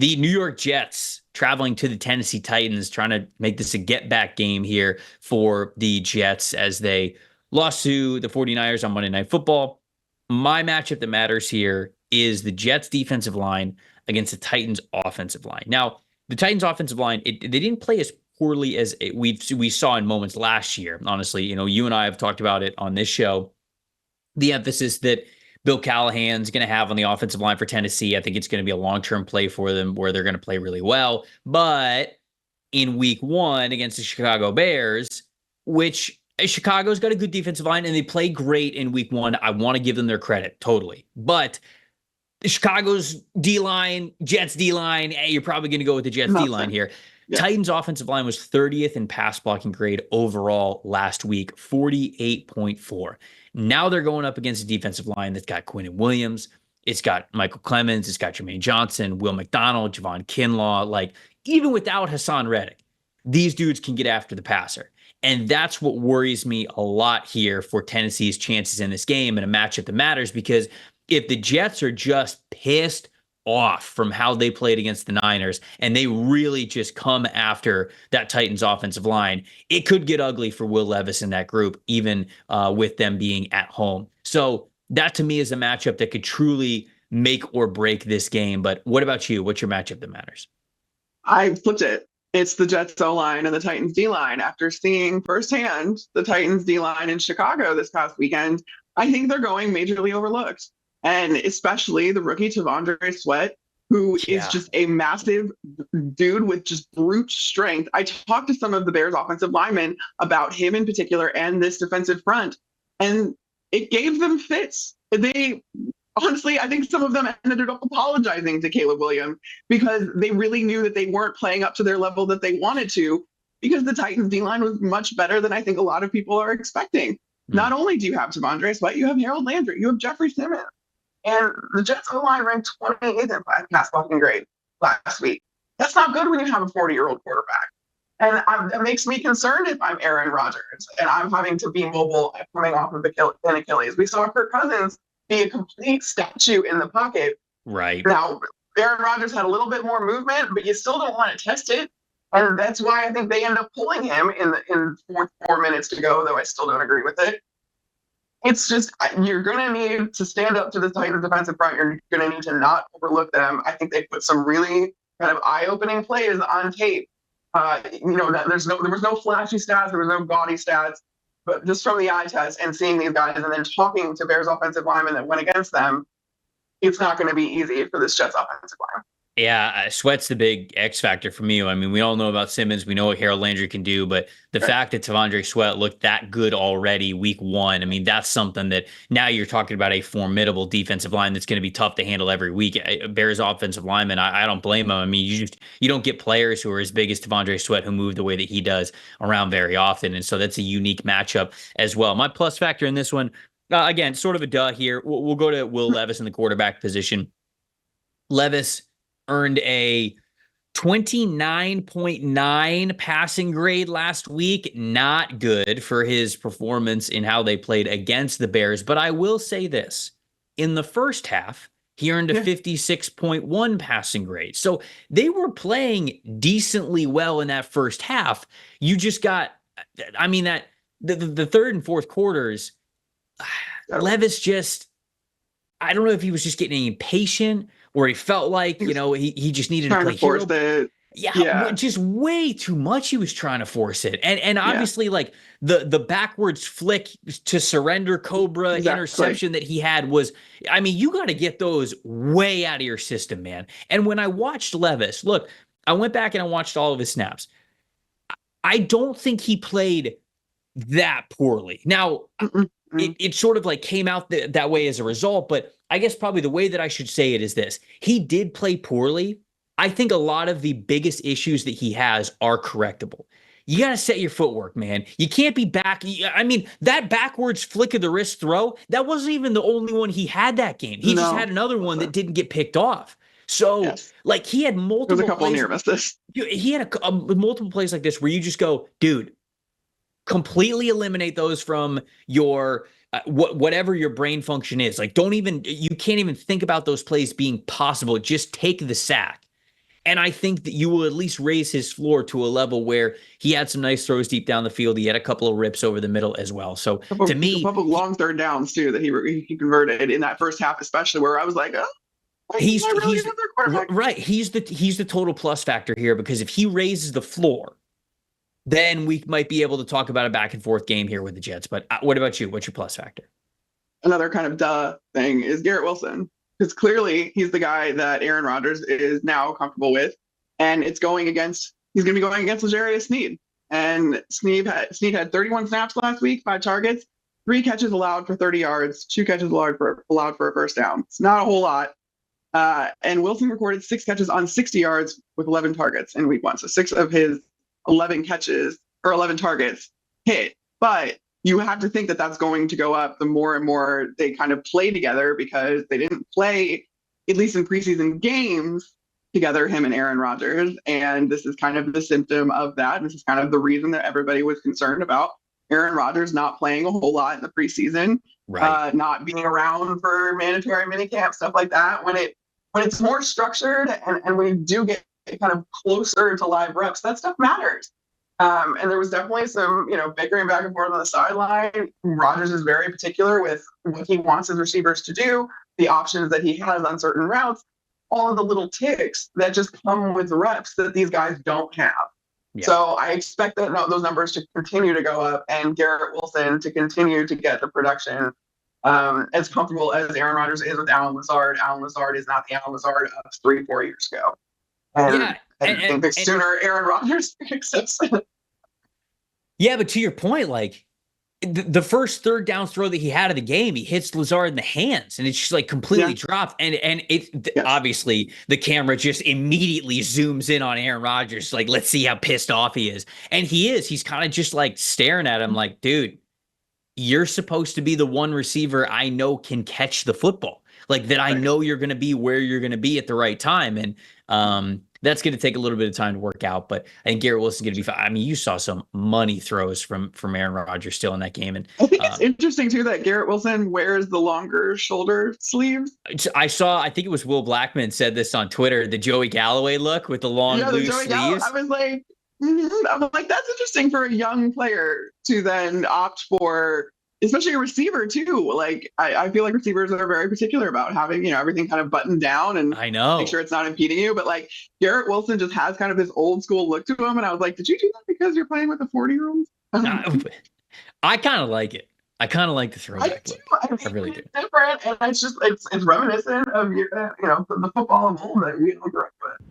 The New York Jets traveling to the Tennessee Titans, trying to make this a get-back game here for the Jets as they lost to the 49ers on Monday Night Football. My matchup that matters here is the Jets defensive line against the Titans offensive line. Now, the Titans offensive line, they didn't play as poorly as we saw in moments last year. Honestly, you and I have talked about it on this show. The emphasis that Bill Callahan's going to have on the offensive line for Tennessee, I think it's going to be a long-term play for them where they're going to play really well. But in week one against the Chicago Bears, which Chicago's got a good defensive line and they play great in week one. I want to give them their credit, totally. But Chicago's D-line, Jets D-line, you're probably going to go with the Jets D-line here. Yeah. Titans offensive line was 30th in pass blocking grade overall last week, 48.4. Now they're going up against a defensive line that's got Quinnen Williams. It's got Michael Clemens. It's got Jermaine Johnson, Will McDonald, Javon Kinlaw. Like, even without Hassan Reddick, these dudes can get after the passer. And that's what worries me a lot here for Tennessee's chances in this game and a matchup that matters, because if the Jets are just pissed off from how they played against the Niners and they really just come after that Titans offensive line, it could get ugly for Will Levis in that group, even with them being at home. So that to me is a matchup that could truly make or break this game. But what about you? What's your matchup that matters? I flipped it. It's the Jets O-line and the Titans D-line. After seeing firsthand the Titans D-line in Chicago this past weekend, I think they're going majorly overlooked. And especially the rookie T'Vondre Sweat, who is just a massive dude with just brute strength. I talked to some of the Bears offensive linemen about him in particular and this defensive front, and it gave them fits. They honestly, I think some of them ended up apologizing to Caleb Williams because they really knew that they weren't playing up to their level that they wanted to, because the Titans D-line was much better than I think a lot of people are expecting. Not only do you have T'Vondre Sweat, you have Harold Landry, you have Jeffrey Simmons. And the Jets O-line ranked 28th in pass blocking grade last week. That's not good when you have a 40-year-old quarterback. And it makes me concerned if I'm Aaron Rodgers and I'm having to be mobile coming off of an Achilles. We saw Kirk Cousins be a complete statue in the pocket. Right. Now, Aaron Rodgers had a little bit more movement, but you still don't want to test it. And that's why I think they end up pulling him in 4 minutes to go, though I still don't agree with it. It's just, you're going to need to stand up to the Titans defensive front. You're going to need to not overlook them. I think they put some really kind of eye-opening plays on tape. There was no flashy stats. There was no gaudy stats. But just from the eye test and seeing these guys and then talking to Bears offensive linemen that went against them, it's not going to be easy for this Jets offensive line. Yeah, Sweat's the big X factor for me. I mean, we all know about Simmons. We know what Harold Landry can do, but the fact that T'Vondre Sweat looked that good already week one, I mean, that's something that now you're talking about a formidable defensive line that's going to be tough to handle every week. Bears offensive lineman, I don't blame him. I mean, you don't get players who are as big as T'Vondre Sweat who move the way that he does around very often, and so that's a unique matchup as well. My plus factor in this one, again, sort of a duh here. We'll go to Will Levis in the quarterback position. Levis earned a 29.9 passing grade last week. Not good for his performance in how they played against the Bears. But I will say this. In the first half, he earned a 56.1 passing grade. So they were playing decently well in that first half. You just got, I mean, that the third and fourth quarters, Levis just, I don't know if he was just getting impatient or he felt like, he just needed to play force it. Yeah, just way too much. He was trying to force it. And obviously, like, the backwards flick to surrender Cobra interception that he had was, I mean, you got to get those way out of your system, man. And when I watched Levis, look, I went back and I watched all of his snaps. I don't think he played that poorly. Now, it sort of like came out that way as a result, but I guess probably the way that I should say it is this. He did play poorly. I think a lot of the biggest issues that he has are correctable. You got to set your footwork, man. You can't be back. I mean, that backwards flick of the wrist throw, that wasn't even the only one he had that game. He just had another one that didn't get picked off. So, like, he had multiple There's a couple plays. near misses. He had multiple plays like this where you just go, dude, completely eliminate those from your whatever your brain function is. Like, you can't even think about those plays being possible. Just take the sack. And I think that you will at least raise his floor to a level where he had some nice throws deep down the field. He had a couple of rips over the middle as well. So to A me, couple of long third downs too that he converted in that first half, especially where I was like, oh, he's I really he's another quarterback. right. He's the total plus factor here, because if he raises the floor, then we might be able to talk about a back and forth game here with the Jets. But what about you? What's your plus factor? Another kind of duh thing is Garrett Wilson, because clearly he's the guy that Aaron Rodgers is now comfortable with, and he's going to be going against L'Jarius Sneed. And Sneed had 31 snaps last week, 5 targets, 3 catches allowed for 30 yards, 2 catches allowed for a first down. It's not a whole lot. And Wilson recorded 6 catches on 60 yards with 11 targets in week 1. So 6 of his 11 catches or 11 targets hit. But you have to think that that's going to go up the more and more they kind of play together, because they didn't play, at least in preseason games, together, him and Aaron Rodgers. And this is kind of the symptom of that. This is kind of the reason that everybody was concerned about Aaron Rodgers not playing a whole lot in the preseason, Right. not being around for mandatory minicamp, stuff like that. When it's more structured and we do get kind of closer to live reps, that stuff matters. And there was definitely some, bickering back and forth on the sideline. Rodgers is very particular with what he wants his receivers to do, the options that he has on certain routes, all of the little ticks that just come with reps that these guys don't have. Yeah. So I expect those numbers to continue to go up, and Garrett Wilson to continue to get the production as comfortable as Aaron Rodgers is with Alan Lazard. Alan Lazard is not the Alan Lazard of 3-4 years ago. And Yeah. I think the sooner Aaron Rodgers accepts it. Yeah, but to your point, like the first third down throw that he had of the game, he hits Lazard in the hands, and it's just like completely dropped. And obviously the camera just immediately zooms in on Aaron Rodgers, like, let's see how pissed off he is. And he's kind of just like staring at him like, dude, you're supposed to be the one receiver I know can catch the football. Like that, I know you're going to be where you're going to be at the right time. And that's going to take a little bit of time to work out. But I think Garrett Wilson's going to be fine. I mean, you saw some money throws from Aaron Rodgers still in that game. And I think it's interesting too that Garrett Wilson wears the longer shoulder sleeves. I think it was Will Blackman said this on Twitter, the Joey Galloway look with the long loose sleeves. I was like, that's interesting for a young player to then opt for, especially a receiver too. Like I feel like receivers are very particular about having, everything kind of buttoned down and I know, make sure it's not impeding you. But like Garrett Wilson just has kind of this old school look to him. And I was like, did you do that because you're playing with a 40-year-old? I kind of like it. I kind of like the throwback look. I really do. Different, and it's reminiscent of the football of old that we all grew up with.